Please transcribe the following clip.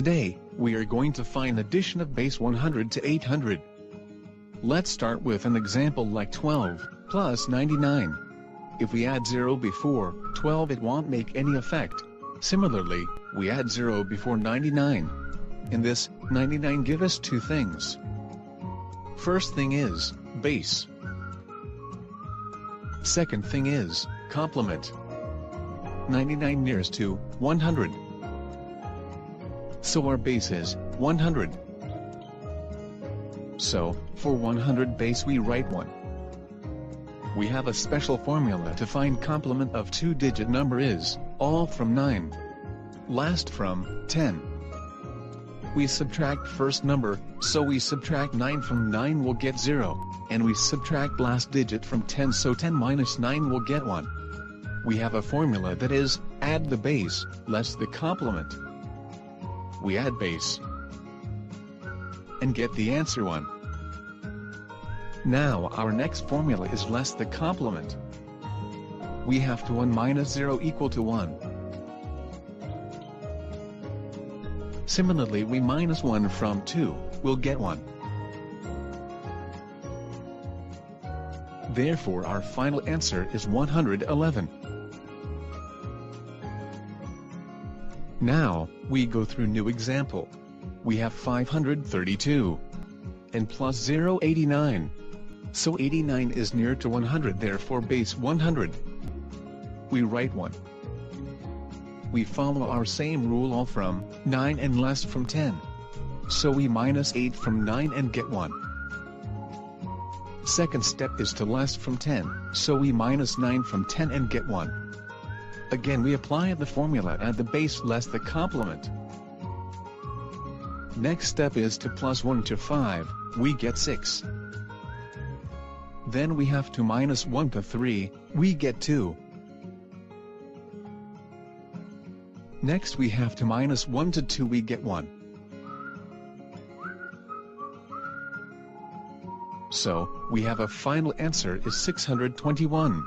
Today, we are going to find addition of base 100 to 800. Let's start with an example like 12 plus 99. If we add 0 before 12, it won't make any effect. Similarly, we add 0 before 99. In this, 99 give us two things. First thing is base. Second thing is complement. 99 nearest to 100. So our base is 100. So, for 100 base we write 1. We have a special formula to find complement of two-digit number is, all from 9. Last from 10. We subtract first number, so we subtract 9 from 9 will get 0, and we subtract last digit from 10, so 10 minus 9 will get 1. We have a formula that is, add the base, less the complement. We add base and get the answer 1. Now our next formula is less the complement. We have to 1 minus 0 equal to 1. Similarly, we minus 1 from 2, will get 1. Therefore our final answer is 111. Now, we go through new example. We have 532 and plus 0 89. So 89 is near to 100, therefore base 100. We write 1. We follow our same rule, all from 9 and less from 10. So we minus 8 from 9 and get 1. Second step is to less from 10, so we minus 9 from 10 and get 1. Again we apply the formula, add the base less the complement. Next step is to plus 1 to 5, we get 6. Then we have to minus 1 to 3, we get 2. Next we have to minus 1 to 2, we get 1. So, we have a final answer is 621.